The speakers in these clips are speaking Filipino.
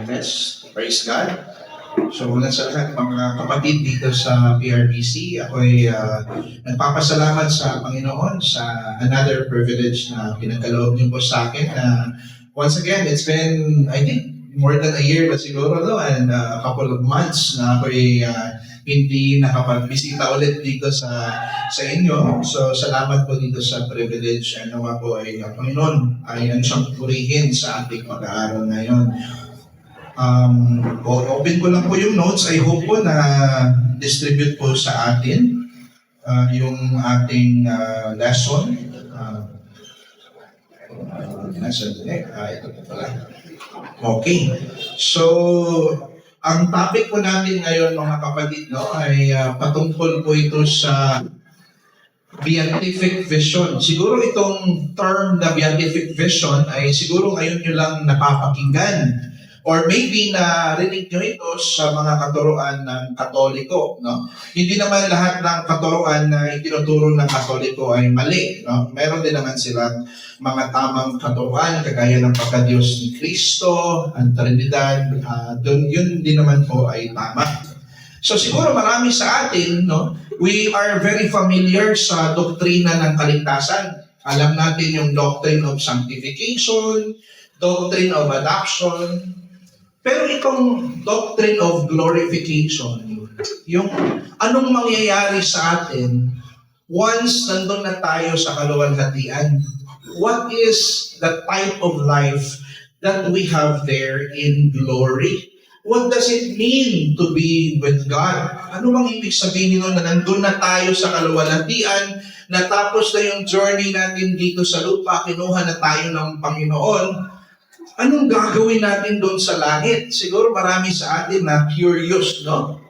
Fest. Praise God. So muna sa lahat, mga kapatid dito sa PRBC, ako'y nagpapasalamat sa Panginoon sa another privilege na pinagkaloob niyo po sa akin. Once again, it's been, I think, more than a year ba siguro, no? And a couple of months na ako'y hindi nakapagbisita ulit dito sa inyo. So salamat po dito sa privilege. Nawa po ay ang Panginoon ay ang siyang purihin sa ating pag-aaral ngayon. Open ko lang po yung notes. I hope po na distribute po sa atin yung ating lesson. Ito po pala. Okay. So, ang topic po natin ngayon mga kapatid, no, ay patungkol po ito sa beatific vision. Siguro itong term na beatific vision ay siguro ngayon nyo lang napapakinggan. Or maybe narinig nyo ito sa mga katuruan ng Katoliko. No? Hindi naman lahat ng katuruan na itinuturo ng Katoliko ay mali. No? Meron din naman silang mga tamang katuruan, kagaya ng pagka-Diyos ni Kristo, ang Trinidad, yun din naman po ay tama. So siguro marami sa atin, no, we are very familiar sa doktrina ng kaligtasan. Alam natin yung doctrine of sanctification, doctrine of adoption, pero itong doctrine of glorification, yung anong mangyayari sa atin once nandun na tayo sa kaluwalhatian, what is the type of life that we have there in glory? What does it mean to be with God? Ano bang ibig sabihin nito na nandun na tayo sa kaluwalhatian, natapos na yung journey natin dito sa lupa, kinuha na tayo ng Panginoon? Anong gagawin natin doon sa langit? Siguro marami sa atin na curious, no?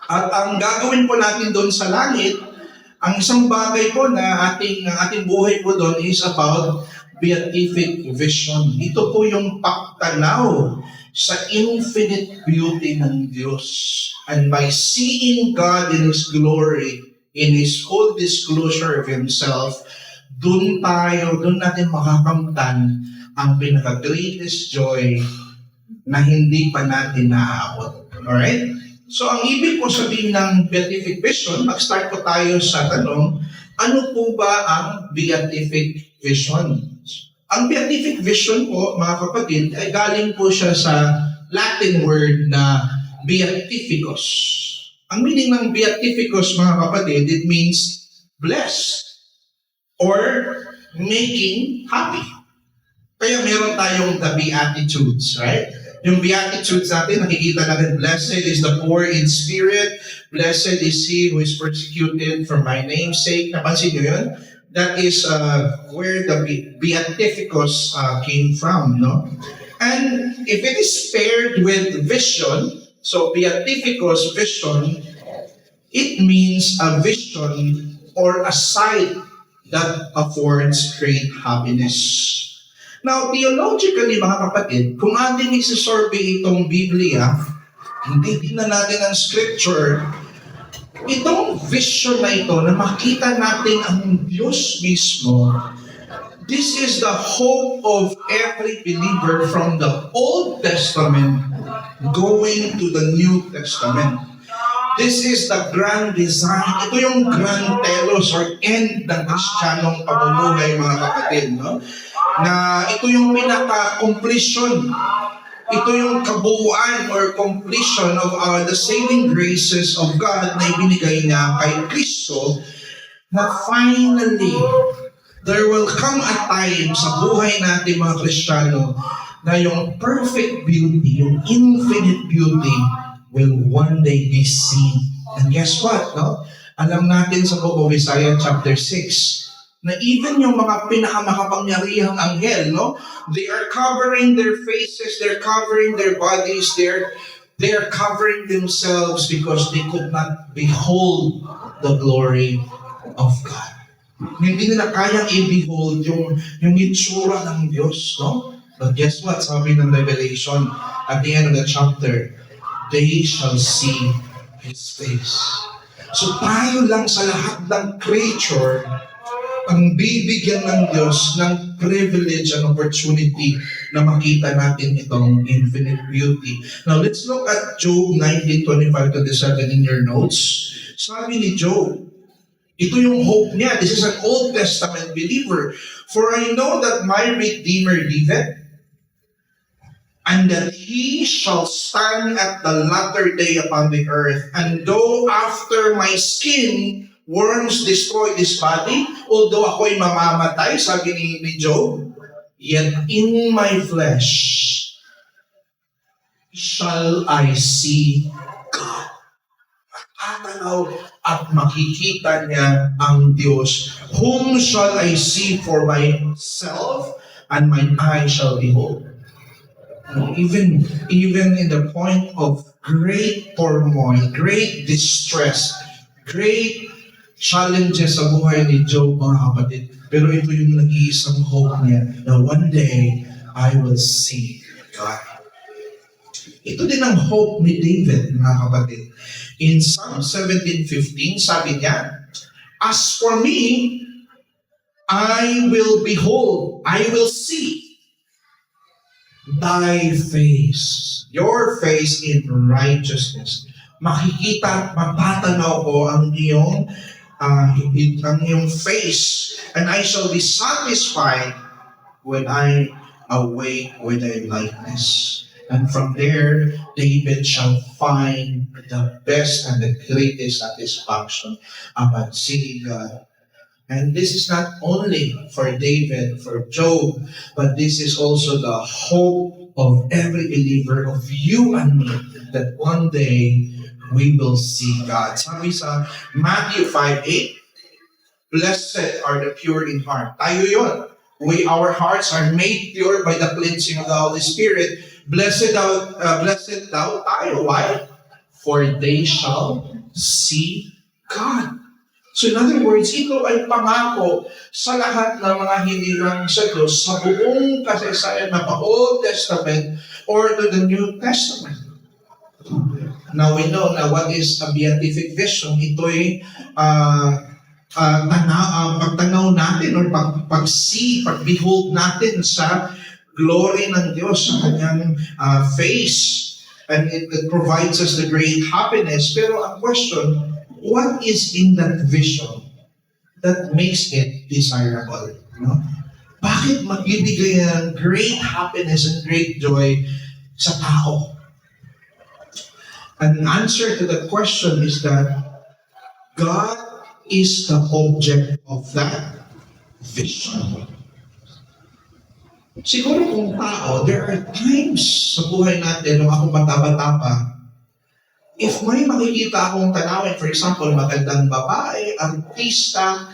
At ang gagawin po natin doon sa langit, ang isang bagay po na ating buhay po doon is about beatific vision. Ito po yung pagtanaw sa infinite beauty ng Diyos. And by seeing God in His glory, in His full disclosure of Himself, doon natin makakamtan ang pinaka-greatest joy na hindi pa natin naaabot. Alright? So, ang ibig po sabihin ng beatific vision, mag-start po tayo sa tanong, ano po ba ang beatific vision? Ang beatific vision po, mga kapatid, ay galing po siya sa Latin word na beatificus. Ang meaning ng beatificus, mga kapatid, it means blessed or making happy. Kaya meron tayong the Beatitudes, right? Yung Beatitudes natin, nakikita natin, blessed is the poor in spirit, blessed is he who is persecuted for my name's sake. Napansin nyo yun? That is where the Beatificus came from, no? And if it is paired with vision, so Beatificus vision, it means a vision or a sight that affords great happiness. Now, theologically, mga kapatid, kung ating isi-survey itong Biblia, hindi din na natin ang scripture, itong vision na ito, na makita natin ang Diyos mismo, this is the hope of every believer from the Old Testament going to the New Testament. This is the grand design. Ito yung grand telos or end ng Kristiyanong pamumuhay, mga kapatid, no? Na ito yung pinaka-completion. Ito yung kabuuan or completion of the saving graces of God na ibinigay niya kay Kristo, na finally, there will come a time sa buhay natin mga Kristiyano na yung perfect beauty, yung infinite beauty will one day be seen. And guess what? No? Alam natin sa book of Isaiah chapter 6, na even yung mga pinakamakapangyarihang anghel, no? They are covering their faces, they're covering their bodies, they're covering themselves because they could not behold the glory of God. Hindi nila kayang i-behold yung itsura ng Diyos, no? But guess what? Sabi ng Revelation, at the end of the chapter, they shall see His face. So tayo lang sa lahat ng creature ang bibigyan ng Diyos ng privilege and opportunity na makita natin itong infinite beauty. Now, let's look at Job 19:25-27 in your notes. Sabi ni Job, ito yung hope niya. This is an Old Testament believer. For I know that my Redeemer liveth, and that he shall stand at the latter day upon the earth. And though after my skin worms destroy this body, although ako'y mamamatay, sabi ni Job, yet in my flesh shall I see God. Matanaw at makikita niya ang Diyos. Whom shall I see for myself, and mine eye shall behold. Even in the point of great turmoil, great distress, great challenges sa buhay ni Job, mga kapatid. Pero ito yung nag-iisang hope niya na one day, I will see God. Ito din ang hope ni David, mga kapatid. In Psalm 17:15, sabi niya, as for me, I will behold, I will see thy face, your face in righteousness. Makikita at mapatanaw ko ang iyong face, and I shall be satisfied when I awake with thy likeness. And from there, David shall find the best and the greatest satisfaction about seeing God. And this is not only for David, for Job, but this is also the hope of every believer, of you and me, that one day we will see God. Sabi sa Matthew 5:8, blessed are the pure in heart. Tayo yun. Our hearts are made pure by the cleansing of the Holy Spirit. Blessed daw tayo. Why? For they shall see God. So in other words, ito ay pangako sa lahat ng mga hinirang sa Diyos sa buong kasaysayan ng Old Testament or to the New Testament. Now we know na what is a beatific vision. Ito ay pagtanaw natin or pag-behold natin sa glory ng Diyos, sa kanyang face. And it provides us the great happiness. Pero ang question, what is in that vision that makes it desirable? No? Bakit magbibigay ng great happiness and great joy sa tao? An answer to that question is that God is the object of that vision. Siguro kung tao, there are times sa buhay natin, nung ako bata-bata pa, if may makikita akong tanawin, for example, magandang babae, artista,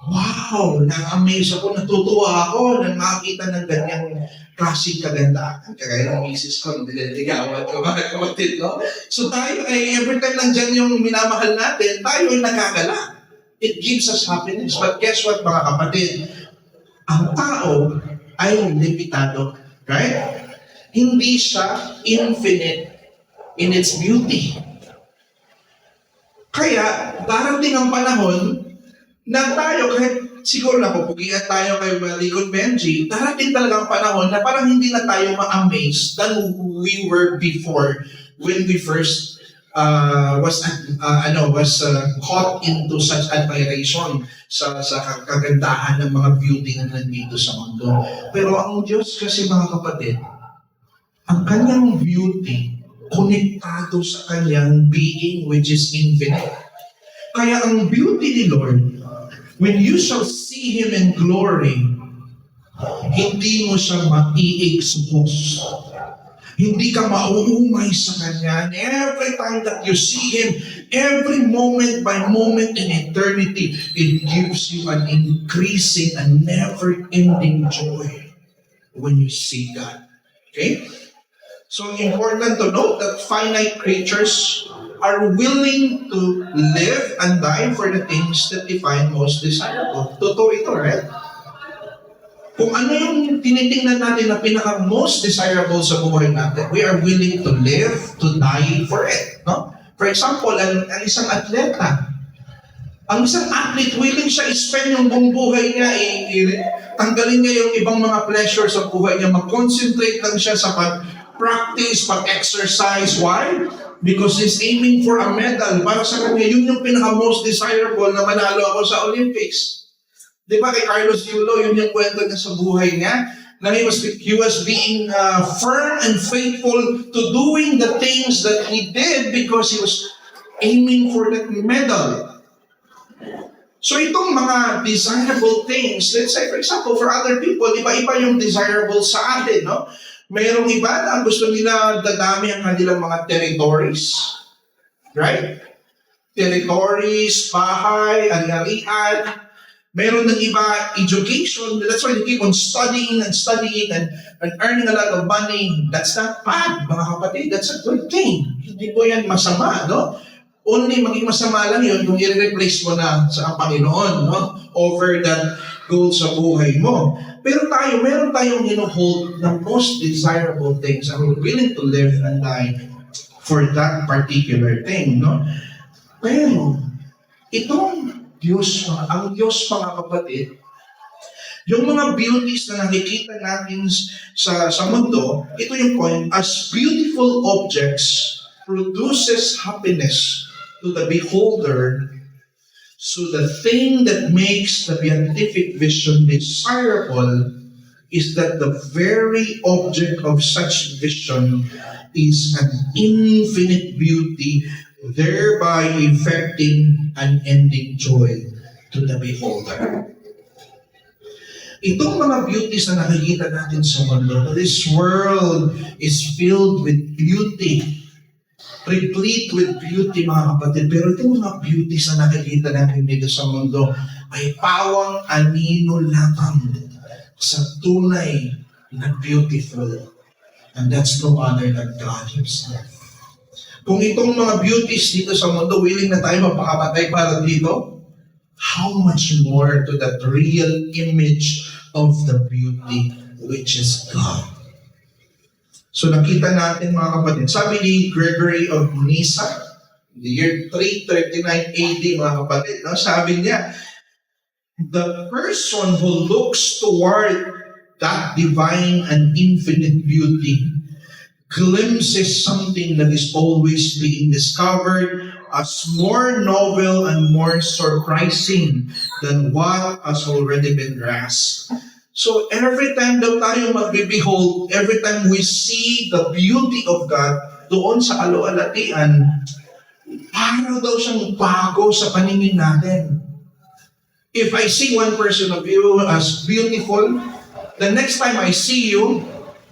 wow, na-amaze ako, natutuwa ako na makakita ng ganyang klaseng kagandahan. Kagaya ng misis ko, nililigawan ko, mga kapatid, no? So tayo ay, every time nandyan yung minamahal natin, tayo ay nakagala. It gives us happiness. But guess what, mga kapatid? Ang tao ay limitado, right? Hindi siya infinite in its beauty. Kaya, darating ang panahon na tayo, kahit siguro napupugian tayo kay Malikon Benji, darating talaga ang panahon na parang hindi na tayo ma-amaze than we were before when we first was caught into such admiration sa kagandahan ng mga beauty na nandito sa mundo. Pero ang Diyos kasi, mga kapatid, ang kanyang beauty konektado sa kanyang being which is infinite. Kaya ang beauty ni Lord, when you shall see Him in glory, hindi mo siya ma-i-expose. Hindi ka mauumay sa Kanya. And every time that you see Him, every moment by moment in eternity, it gives you an increasing and never-ending joy when you see God. Okay? So important to note that finite creatures are willing to live and die for the things that they find most desirable. Totoo ito, right? Kung ano yung tinitingnan natin na pinaka-most desirable sa buhay natin, we are willing to live, to die for it. No? For example, ang isang atleta, Ang isang athlete, willing siya i-spend yung buong buhay niya, tanggalin niya yung ibang mga pleasure sa buhay niya, mag-concentrate lang siya sa pag-practice, pag-exercise. Why? Because he's aiming for a medal. Para sa kanya, yun yung pinaka-most desirable na manalo ako sa Olympics. Di ba kay Carlos Yulo, yun yung kwento niya sa buhay niya, na he was being firm and faithful to doing the things that he did because he was aiming for that medal. So itong mga desirable things, let's say for example, for other people, iba-iba yung desirable sa atin, no? Mayroong iba na gusto nila dadami ang kanilang mga territories. Right? Territories, bahay, ari-arian. Mayroon ng iba, education. That's why they keep on studying and earning a lot of money. That's not bad, mga kapatid. That's a good thing. Hindi po yan masama, no? Only maging masama lang yun kung i-replace mo na sa Panginoon, no? Over that goal sa buhay mo. Pero meron tayong hold ng most desirable things and we're willing to live and die for that particular thing, no? Pero, itong Diyos, ang Diyos mga kapatid, yung mga beauties na nakikita natin sa mundo, ito yung point, as beautiful objects produces happiness to the beholder, so the thing that makes the beatific vision desirable is that the very object of such vision is an infinite beauty, thereby effecting an ending joy to the beholder. Itong mga beauties na nakikita natin sa mundo, this world is filled with beauty, replete with beauty mga kapatid, pero itong mga beauties na nakikita natin dito sa mundo ay pawang anino lamang sa tunay na beautiful. And that's no other than God Himself. Kung itong mga beauties dito sa mundo, willing na tayo mapakamatay para dito, how much more to that real image of the beauty which is God. So nakita natin mga kapatid, sabi ni Gregory of Nyssa, the year 339 AD mga kapatid, no? Sabi niya, the person who looks toward that divine and infinite beauty glimpses something that is always being discovered as more novel and more surprising than what has already been grasped. So every time daw tayo magbe-behold, every time we see the beauty of God doon sa kaluwalhatian, para daw siyang bago sa paningin natin. If I see one person of you as beautiful, the next time I see you,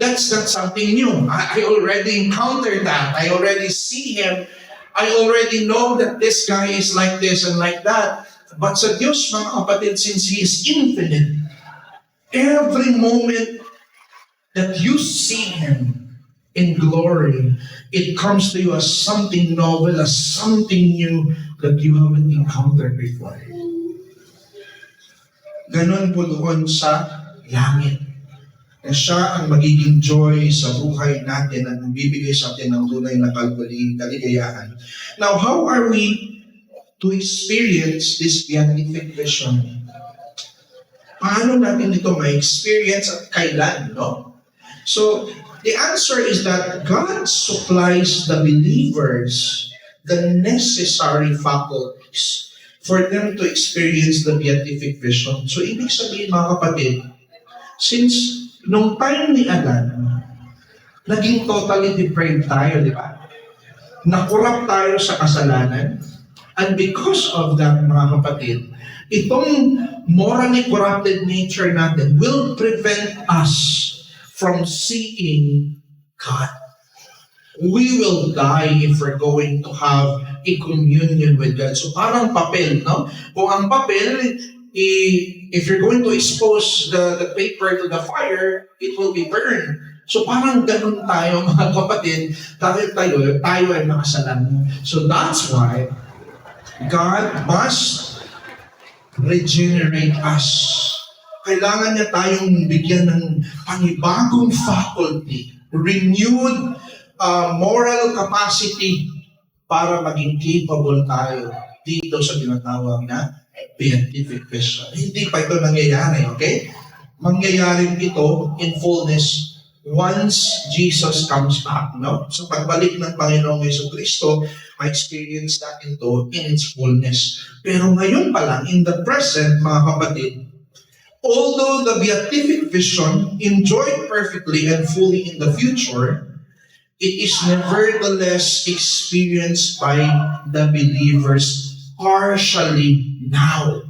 that's not something new. I already encountered that. I already see him. I already know that this guy is like this and like that. But sa Diyos, mga kapatid, since He is infinite, every moment that you see Him in glory, it comes to you as something novel, as something new that you haven't encountered before. Ganon po doon sa langit. Na siya ang magiging joy sa buhay natin at bibigay sa atin ng tunay na kaligayahan. Now, how are we to experience this beatific vision? Paano natin ito ma-experience at kailan, no? So, the answer is that God supplies the believers the necessary faculties for them to experience the beatific vision. So, ibig sabihin mga kapatid, since nung time ni Adan, naging totally depraved tayo, di ba? Nakurap tayo sa kasalanan. And because of that, mga kapatid, itong morally corrupted nature natin will prevent us from seeing God. We will die if we're going to have a communion with God. So parang papel, no? Kung ang papel, if you're going to expose the paper to the fire, it will be burned. So parang ganun tayo mga kapatid, dahil tayo ay makasalanan. So that's why God must regenerate us. Kailangan niya tayong bigyan ng panibagong faculty, renewed moral capacity para maging capable tayo dito sa tinatawag na beatific vision. Hindi pa ito nangyayari, okay? Mangyayari ito in fullness once Jesus comes back, no? So pagbalik ng Panginoong Jesucristo, ma-experience natin ito in its fullness. Pero ngayon pa lang, in the present, mga kapatid, although the beatific vision enjoyed perfectly and fully in the future, it is nevertheless experienced by the believers partially now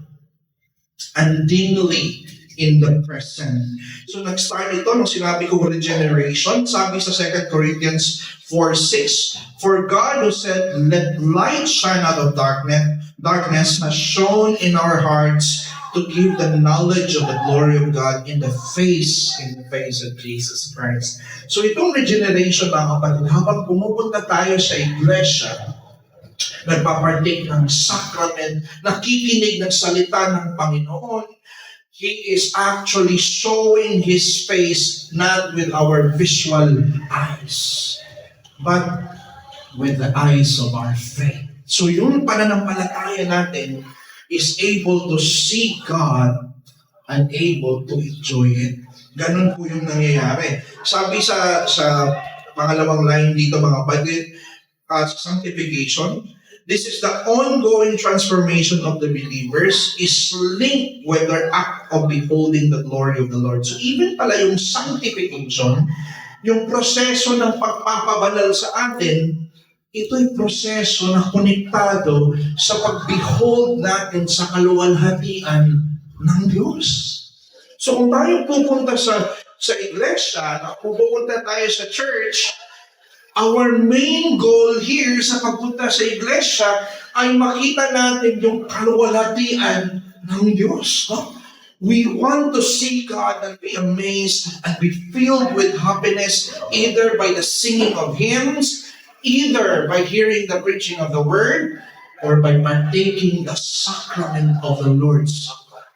and dimly in the present. So nag-start ito nung sinabi ko regeneration. Sabi sa 2 Corinthians 4:6, "For God who said, 'Let light shine out of darkness has shone in our hearts to give the knowledge of the glory of God in the face of Jesus Christ.'" So itong regeneration, mga kapatid, habang pumupunta tayo sa iglesia, nagpapartake ng sacrament, nakikinig ng salita ng Panginoon, He is actually showing His face not with our visual eyes, but with the eyes of our faith. So yung pananampalataya natin is able to see God and able to enjoy it. Ganun po yung nangyayari. Sabi sa pangalawang line dito, mga kapatid, sanctification, this is the ongoing transformation of the believers is linked with their act of beholding the glory of the Lord. So even pala yung sanctification, yung proseso ng pagpapabanal sa atin, ito'y proseso na konektado sa pag-behold natin sa kaluwalhatian ng Diyos. So kung tayo pupunta sa iglesia, pupunta tayo sa church, our main goal here sa pagpunta sa iglesia ay makita natin yung kaluwalhatian ng Diyos. No? We want to see God and be amazed and be filled with happiness either by the singing of hymns, either by hearing the preaching of the Word, or by partaking the sacrament of the Lord's Supper.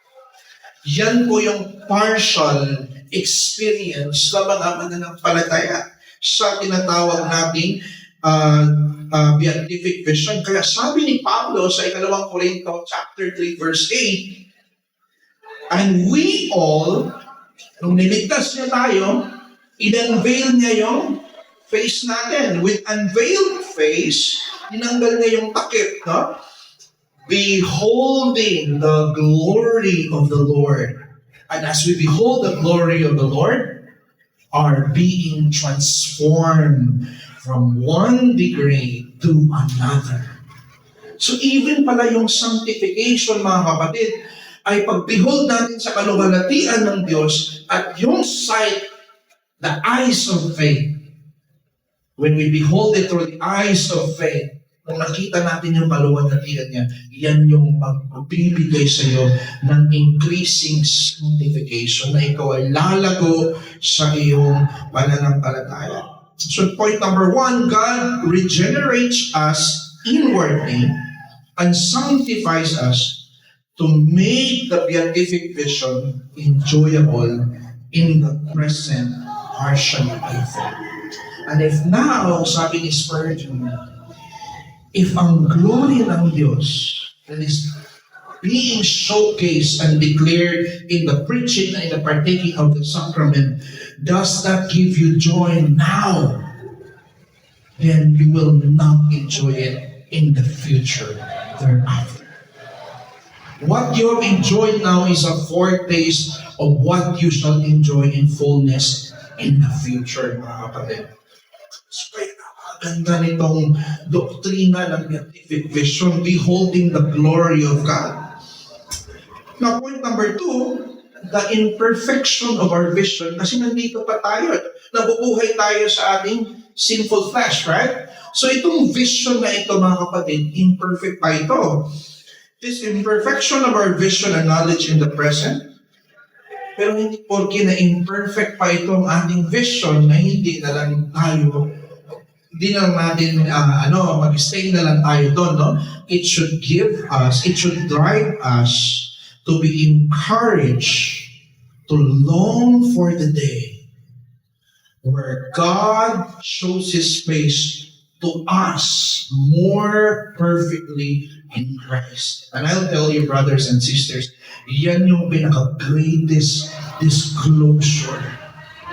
Yan po yung partial experience ng mga mananampalataya sa tinatawag nating beatific vision. Kaya sabi ni Pablo sa 2 Korinto chapter 3 verse 8, and we all, nung niligtas niya tayo, in-unveil niya yung face natin. With unveiled face, tinanggal niya yung takip, no? Beholding the glory of the Lord. And as we behold the glory of the Lord, are being transformed from one degree to another. So even pala yung sanctification, mga kapatid, ay pag-behold natin sa kaluwalhatian ng Diyos at yung sight, the eyes of faith. When we behold it through the eyes of faith, kung nakita natin yung kaluwalhatian niya, yan yung magbibigay sa iyo ng increasing sanctification na ikaw ay lalago sa iyong pananampalataya. So point number 1, God regenerates us inwardly and sanctifies us to make the beatific vision enjoyable in the present partially by faith. And if now, sabi ni Spurgeon, if ang glory ng Diyos that is being showcased and declared in the preaching and the partaking of the sacrament does not give you joy now, then you will not enjoy it in the future thereafter. What you have enjoyed now is a foretaste of what you shall enjoy in fullness in the future, mga kapatid. So, ganda nitong doktrina ng beatific vision, beholding the glory of God. Now, point number 2, the imperfection of our vision, kasi nandito pa tayo, nabubuhay tayo sa ating sinful flesh, right? So itong vision na ito, mga kapatid, imperfect pa ito. This imperfection of our vision and knowledge in the present, pero hindi porke na imperfect pa itong ating vision na hindi na lang tayo natin mag-stay na lang tayo doon, no? It should drive us to be encouraged to long for the day where God shows His face to to us more perfectly in Christ. And I'll tell you, brothers and sisters, yan yung pinaka-greatest disclosure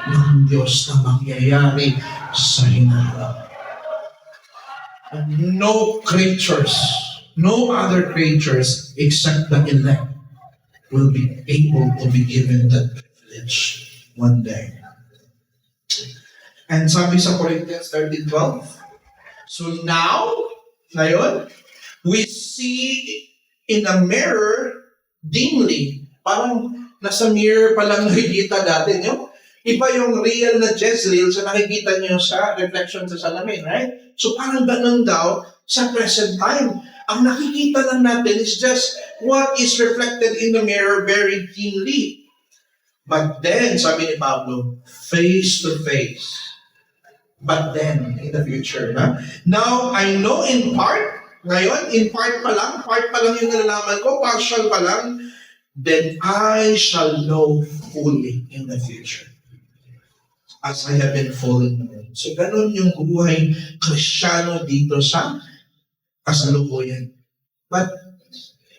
ng Diyos na mangyayari sa hinaharap. No creatures, no other creatures except the elect will be able to be given that privilege one day. And sabi sa Corinthians 13:12, so now, ngayon, we see in a mirror dimly. Parang nasa mirror pa lang nakikita natin. Iba yung real na Jezreel sa nakikita niyo sa reflection sa salamin, right? So parang ganun daw sa present time. Ang nakikita lang natin is just what is reflected in the mirror very dimly. But then, sabi ni Pablo, face to face. But then, in the future. Now, I know in part, ngayon, in part pa lang yung nalalaman ko, partial pa lang, then I shall know fully in the future. As I have been fully known. So, ganun yung buhay Kristiyano dito sa kasalukuyan. But,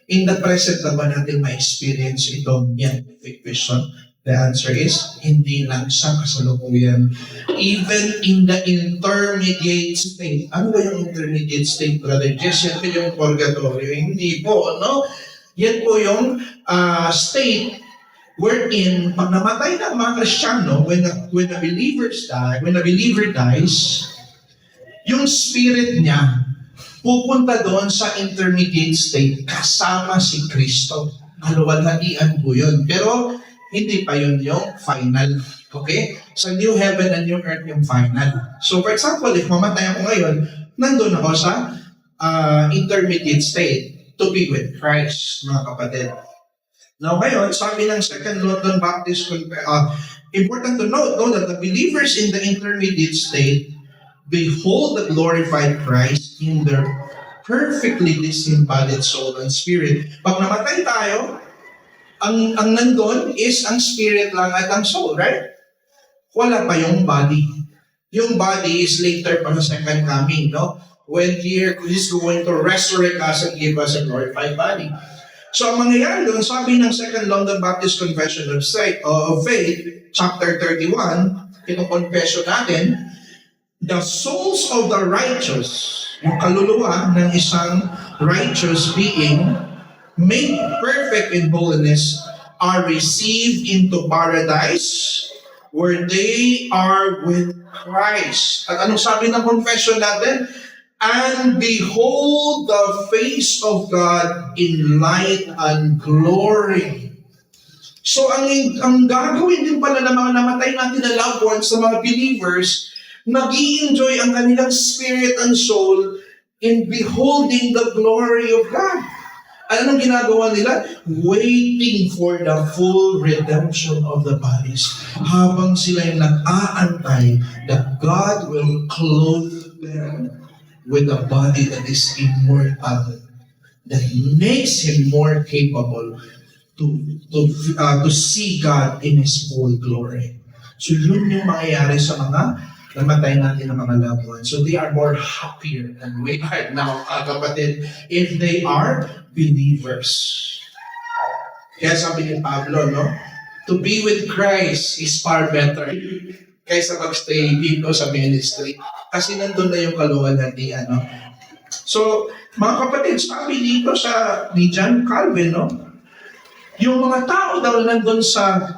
in the present naman natin ma-experience itong beatific vision. The answer is, hindi lang sa kasalukuyan. Even in the intermediate state. Ano ba yung intermediate state, Brother Jess? Yan po yung purgatorio. Hindi po, no? Yan po yung state wherein pag namatay na ang mga Kristiyano, when a believer dies, yung spirit niya pupunta doon sa intermediate state kasama si Kristo. Kaluwalhatian po yun. Pero hindi pa yun yung final. Okay? Sa new heaven and new earth yung final. So for example, if mamatay ako ngayon, nandun ako sa intermediate state to be with Christ, mga kapatid. Now ngayon, sabi ng Second London Baptist important to note that the believers in the intermediate state behold the glorified Christ in their perfectly disembodied soul and spirit. Pag namatay tayo, ang nandun is ang spirit lang at ang soul, right? Wala pa yung body. Yung body is later pa sa second coming, no? When He's going to resurrect us and give us a glorified body. So ang mangyayari doon, sabi ng Second London Baptist Confession of Faith, chapter 31, itong confession natin, the souls of the righteous, yung kaluluwa ng isang righteous being, made perfect in holiness, are received into paradise where they are with Christ. At anong sabi ng confession natin? And behold the face of God in light and glory. So ang gagawin din pala ng mga namatay natin na loved ones, sa mga believers, nag-i-enjoy ang kanilang spirit and soul in beholding the glory of God. Anong ginagawa nila? Waiting for the full redemption of the bodies. Habang sila'y nag-aantay that God will clothe them with a body that is immortal, that makes him more capable to see God in His full glory. So yun yung mangyayari sa mga namatay natin ng mga loved ones. So they are more happier than we are now, kapatid, if they are believers. Kaya sabi ni Pablo, no? To be with Christ is far better kaysa magstay dito sa ministry. Kasi nandun na yung kaluwalhatian, no? So, mga kapatid, sabi dito ni John Calvin, no? Yung mga tao daw nandun sa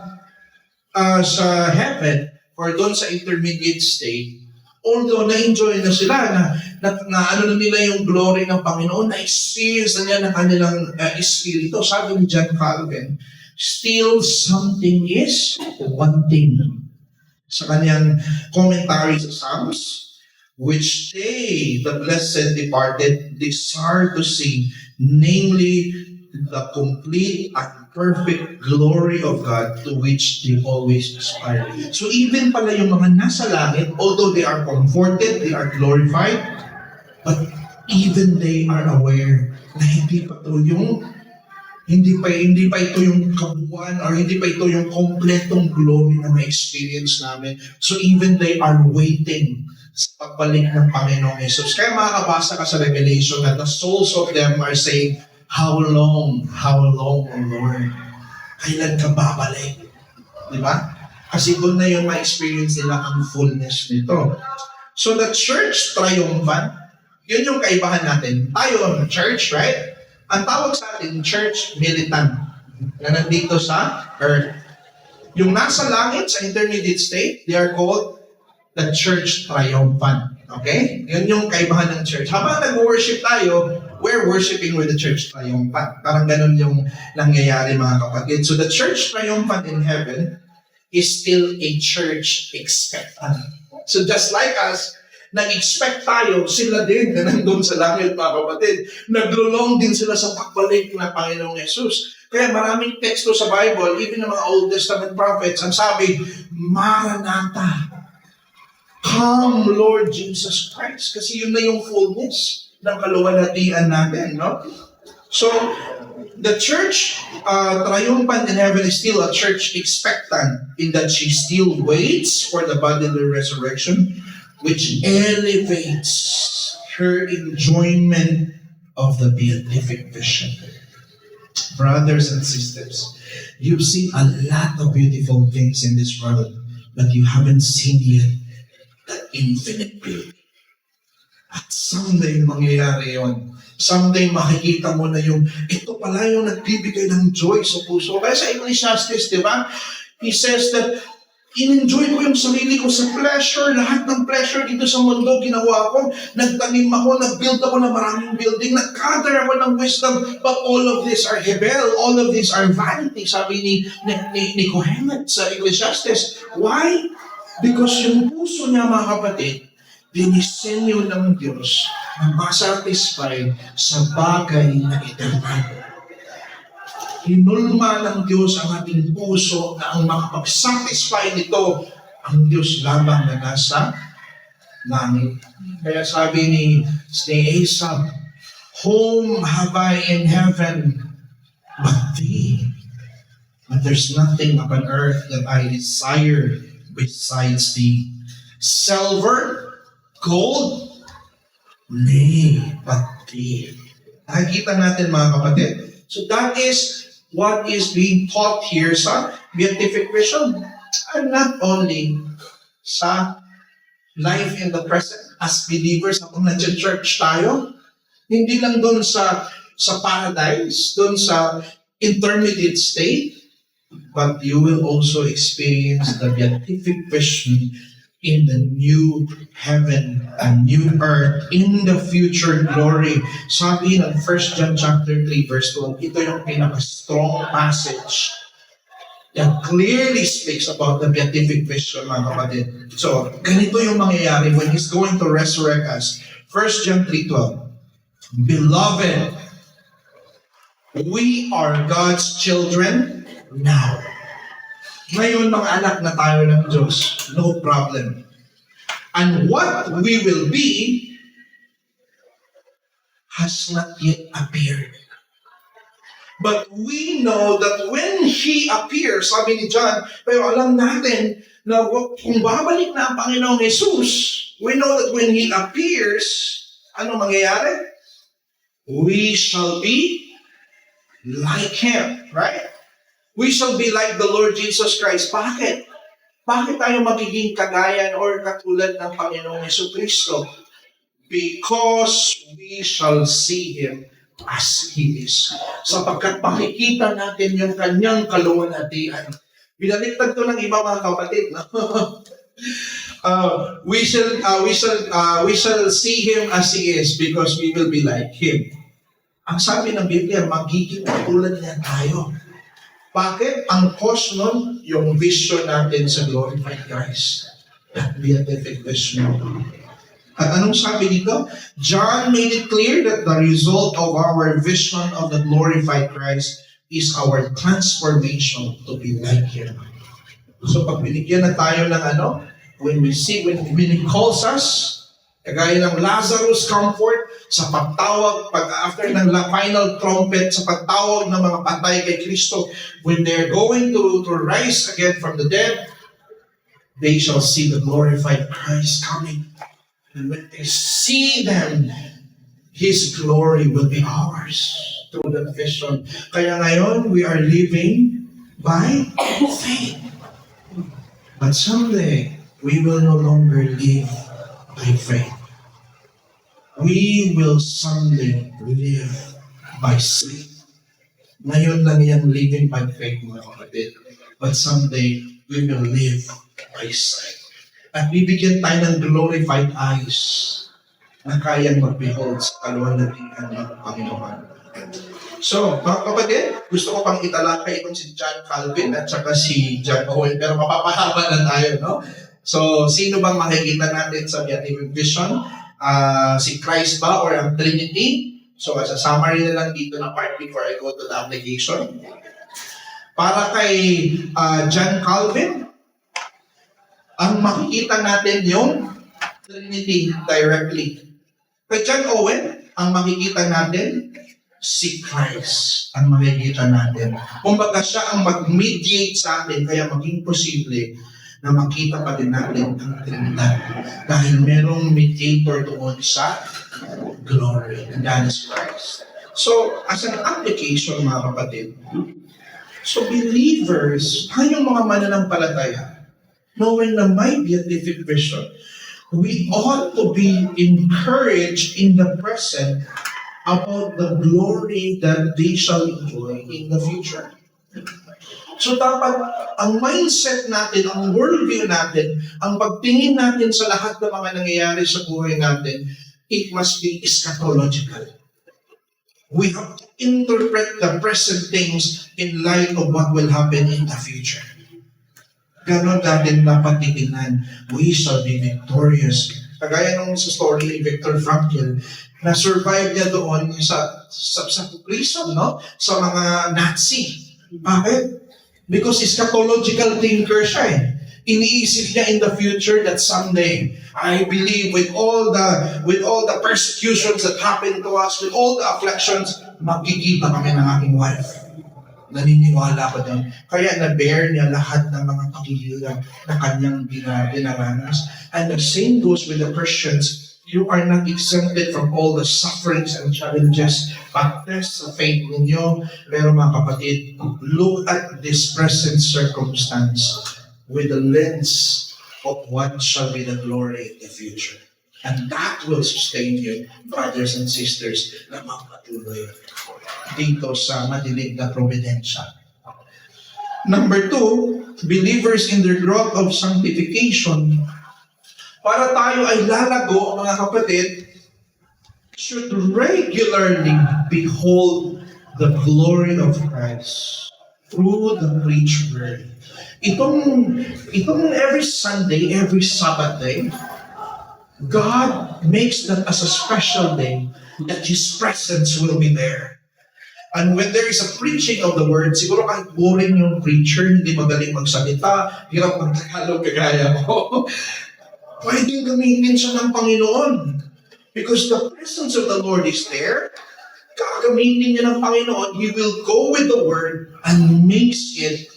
heaven, or doon sa intermediate state, although na-enjoy na sila, na ano na nila yung glory ng Panginoon, na-experience na niya ng kanilang espiritu. Sabi ni John Calvin, still something is wanting. Sa kanyang commentary sa Psalms, which they, the blessed departed, desire to see, namely the complete and perfect glory of God to which they always aspire. So even pala yung mga nasa langit, although they are comforted, they are glorified, but even they are aware na hindi pa ito yung kabuuan or hindi pa ito yung kompletong glory na ma-experience namin. So even they are waiting sa pagbalik ng Panginoong Yesus. Kaya makakabasa ka sa Revelation na the souls of them are saying, how long, O Lord? Kailan ka babalik? Di ba? Kasi doon na yung ma-experience nila ang fullness nito. So the church triumphant, yun yung kaibahan natin. Tayo, church, right? Ang tawag sa atin, church militant, na nandito sa earth. Yung nasa langit, sa intermediate state, they are called the church triumphant. Okay? Yun yung kaibahan ng church. Habang nag-worship tayo, we're worshiping with the church triumphant. Parang ganun yung nangyayari, mga kapatid. So the church triumphant in heaven is still a church expectant. So just like us, nag-expect tayo, sila din na nandun sa langit, mga kapatid. Naglulong din sila sa pagbalik ng Panginoong Yesus. Kaya maraming teksto sa Bible, even ng mga Old Testament prophets, ang sabi, Maranatha, come Lord Jesus Christ. Kasi yun na yung fullness ng kaluwalhatian natin, no? So, the church triumphant in heaven is still a church expectant in that she still waits for the bodily resurrection, which elevates her enjoyment of the beatific vision. Brothers and sisters, you've seen a lot of beautiful things in this world, but you haven't seen yet the infinite beauty. At someday mangyayari yun. Someday makikita mo na yung, ito pala yung nagbibigay ng joy sa puso. Kaya sa Ecclesiastes, di ba? He says that, in-enjoy ko yung sarili ko sa pleasure. Lahat ng pleasure dito sa mundo, ginawa ko. Nagtanim ako, nag-build ako ng maraming building. Nag-gather ako ng wisdom. But all of these are hebel. All of these are vanity. Sabi ni Kohelet sa Ecclesiastes. Why? Because yung puso niya, mga kapatid, dinisenyo ng Diyos na masatisfy sa bagay na eternal. Hinulma ng Diyos ang ating puso na ang makapag-satisfy nito ang Diyos lamang na nasa langit. Kaya sabi ni Asaph, home have I in heaven but thee. But there's nothing upon earth that I desire besides thee. Silver, gold, nay, but thee. Nakikita natin, mga kapatid. So that is what is being taught here sa beatific vision. And not only sa life in the present as believers, kung nag-church tayo, hindi lang doon sa paradise, doon sa intermediate state, but you will also experience the beatific vision in the new heaven and new earth, in the future glory. Sabi ng 1 John chapter 3 verse 12, ito yung pinaka-strong passage that clearly speaks about the beatific vision, mga kapatid. So, ganito yung mangyayari when He's going to resurrect us. 1 John 3:12, Beloved, we are God's children now. Ngayon, mga anak na tayo ng Diyos, no problem. And what we will be has not yet appeared. But we know that when He appears, sabi ni John, pero alam natin na kung babalik na ang Panginoong Jesus, we know that when He appears, ano mangyayari? We shall be like Him, right? We shall be like the Lord Jesus Christ. Bakit? Bakit tayo magiging kagaya or katulad ng Panginoong Jesucristo? Because we shall see Him as He is. Sapagkat makikita natin yung kanyang kaluwalhatian. Binaliktad to ng iba, mga kapatid. No? We shall see Him as He is because we will be like Him. Ang sabi ng Biblia, magiging katulad niya tayo. Bakit? Ang cause nun, yung vision natin sa glorified Christ. That beatific vision. At anong sabi dito? John made it clear that the result of our vision of the glorified Christ is our transformation to be like Him. So pag binigyan na tayo ng when He calls us, kagaya ng Lazarus comfort, sa pagtawag, after ng final trumpet, sa pagtawag ng mga patay kay Kristo, when they're going to rise again from the dead, they shall see the glorified Christ coming. And when they see them, His glory will be ours through that vision. Kaya ngayon, we are living by faith. But someday, we will no longer live by faith. We will someday live by sight. Ngayon lang yan living by faith, mga kapatid. But someday, we will live by sight. At bibigyan tayo ng glorified eyes na kayang mag-behold sa kaluwalhatian ng Panginoon. So, mga kapatid, gusto ko pang italakay itong si John Calvin at saka si John Owen, pero mapapahaba na tayo, no? So, sino bang makikita natin sa Beatific Vision? Si Christ ba or ang Trinity? So, as a summary na lang dito na part before I go to the application. Para kay John Calvin, ang makikita natin yung Trinity directly. Kay John Owen, ang makikita natin, si Christ ang makikita natin. Kumbaga siya ang mag-mediate sa atin, kaya maging posible na makita pa din natin ang Trinidad. Dahil merong mediator doon sa glory, and that is Christ. So, as an application, mga kapatid, so believers, tayong mga mananampalataya, knowing na may beatific vision, we ought to be encouraged in the present about the glory that they shall enjoy in the future. So dapat ang mindset natin, ang worldview natin, ang pagtingin natin sa lahat ng mga nangyayari sa buhay natin, it must be eschatological. We have to interpret the present things in light of what will happen in the future. Ganon natin dapat titingnan, we shall be victorious. Kagaya nung sa story ni Viktor Frankl, na-survive niya doon sa prison, no? Sa mga Nazi. Bakit? Because eschatological thinker siya eh. Iniisip niya in the future that someday, I believe with all the persecutions that happen to us, with all the afflictions, magkikita kami ng aking wife. Naniniwala ko doon. Kaya na-bear niya lahat ng mga pagkihirap na kanyang dinaranas. And the same goes with the Christians. You are not exempted from all the sufferings and challenges, but test the faith ninyo. Pero mga kapatid, look at this present circumstance with the lens of what shall be the glory in the future. And that will sustain you, brothers and sisters, na magpatuloy dito sa madilig na providensya. Number 2, believers in their growth of sanctification. Para tayo ay lalago, mga kapatid, should regularly behold the glory of Christ through the preached word. Itong every Sunday, every Sabbath day, God makes that as a special day that His presence will be there. And when there is a preaching of the word, siguro kahit boring yung preacher, hindi magaling magsalita, hirap mag-Tagalog kagaya ko, pwedeng gamitin siya ng Panginoon. Because the presence of the Lord is there. Gagamitin niya ng Panginoon. He will go with the word and makes it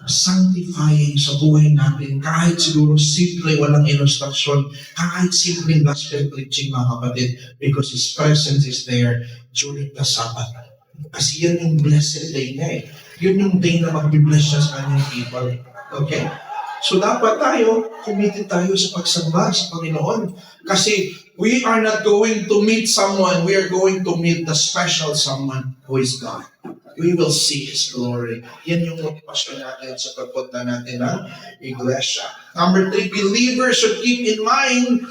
sanctifying sa buhay natin. Kahit siguro simple, walang illustration. Kahit simpleng gospel preaching, mga kapatid. Because His presence is there during the Sabbath. Kasi yan yung blessed day niya eh. Yun yung day na mag-bless siya sa kanyang people. Okay? So dapat tayo, committed tayo sa pagsamba sa Panginoon. Kasi we are not going to meet someone, we are going to meet the special someone who is God. We will see His glory. Yan yung motivasyon natin sa pagpunta natin ng iglesia. Number 3, believers should keep in mind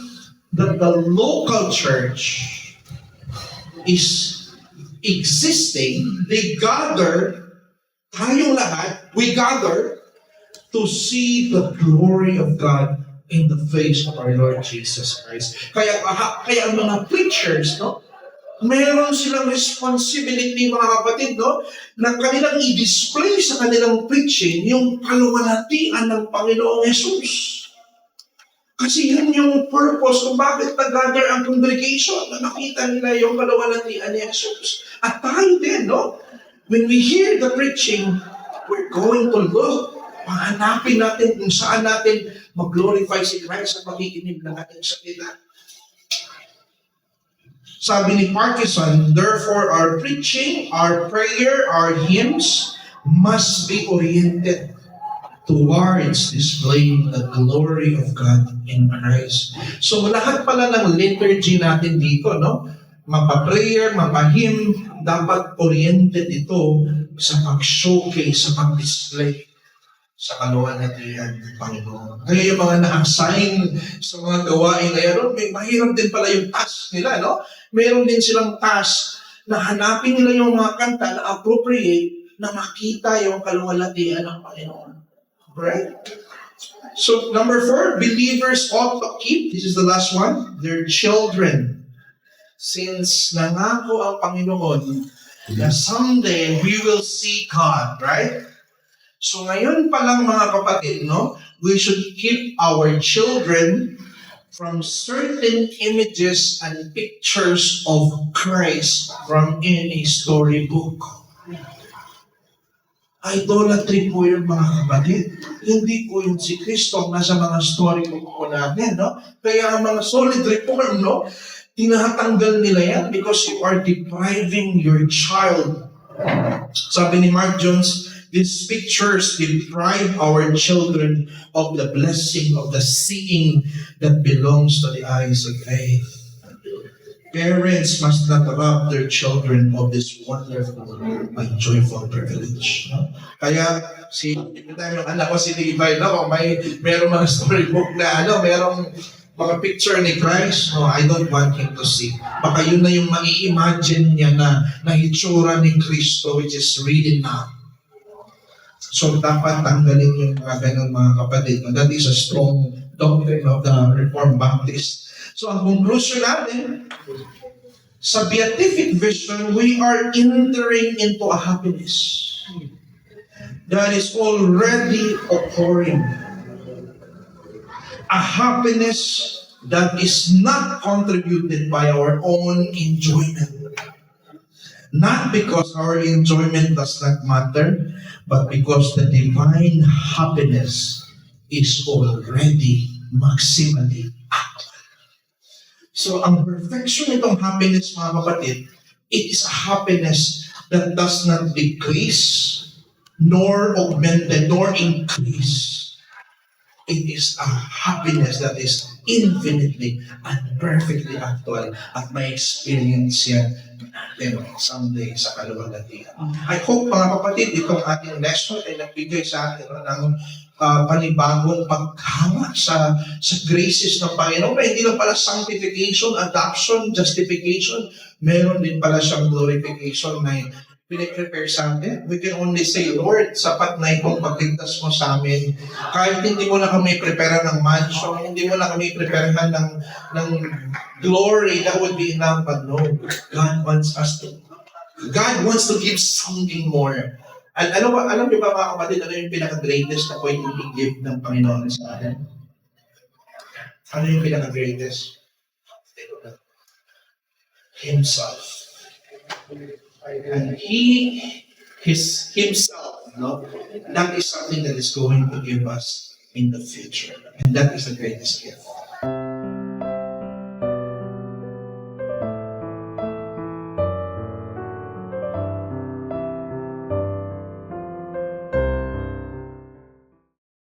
that the local church is existing. They gather, tayong lahat, we gather to see the glory of God in the face of our Lord Jesus Christ. Kaya ang mga preachers, no, meron silang responsibility, mga kapatid, no, na kanilang i-display sa kanilang preaching yung kaluwalhatian ng Panginoong Yesus. Kasi yun yung purpose kung bakit nag-gather ang congregation, na makita nila yung kaluwalhatian ni Yesus. At tayo din, no, when we hear the preaching, we're going to look, pahanapin natin kung saan natin mag-glorify si Christ sa pakikinig ng ating salita. Sabi ni Parkinson, therefore our preaching, our prayer, our hymns must be oriented towards displaying the glory of God in Christ. So lahat pala ng liturgy natin dito, no? Mapa-prayer, mapa-hymn, dapat oriented ito sa pag-showcase, sa pag-display sa kaluwalhatian ng Panginoon. Kaya yung mga na-assign sa mga gawain na yan, may mahirap din pala yung task nila, no? Meron din silang task na hanapin nila yung mga kanta na appropriate na makita yung kaluwalhatian ng Panginoon. Right? So, number 4, believers ought to keep, this is the last one, their children. Since nangako ang Panginoon na someday we will see God, right? So ngayon pa lang mga kapatid, no, we should keep our children from certain images and pictures of Christ from any storybook. Idolatry po yung mga kapatid. Hindi po yung si Kristo ang nasa mga storybook po natin, no? Kaya ang mga solid reform, no, tinatanggal nila yan because you are depriving your child. Sabi ni Mark Jones, these pictures deprive our children of the blessing of the seeing that belongs to the eyes of faith. Parents must not rob their children of this wonderful and joyful privilege. No? Kaya, yung anak ko si Levi, no, merong mga storybook na, merong mga picture ni Christ, no, I don't want him to see. Baka yun na yung mai-imagine niya na itsura ni Kristo, which is really not. So, dapat tanggalin yung mga ganun mga kapatid. No? That is a strong doctrine of the Reformed Baptist. So, ang conclusion natin, sa beatific vision, we are entering into a happiness that is already occurring. A happiness that is not contributed by our own enjoyment. Not because our enjoyment does not matter, but because the divine happiness is already maximally active. So, ang perfection nitong happiness, mga kapatid, it is a happiness that does not decrease, nor augmented, nor increase. It is a happiness that is infinitely and perfectly actual at may experience yan natin someday sa kaluwalhatian. I hope, mga kapatid, itong ating lesson ay nagbigay sa atin ng panibagong paghanga sa graces ng Panginoon. Hindi lang pala sanctification, adoption, justification, meron din pala siyang glorification na piniprepare sa atin. We can only say, Lord, sapat na itong pagligtas mo sa amin. Kahit hindi mo na kami prepare ng mansion, hindi mo na kami prepare ng glory, that would be enough. But no, God wants to give something more. Alam niyo ba mga kapatid, ano yung pinaka-greatest na pwede i-give ng Panginoon sa atin? Ano yung pinaka-greatest? Himself. And Himself, no? That is something that is going to give us in the future. And that is the greatest gift.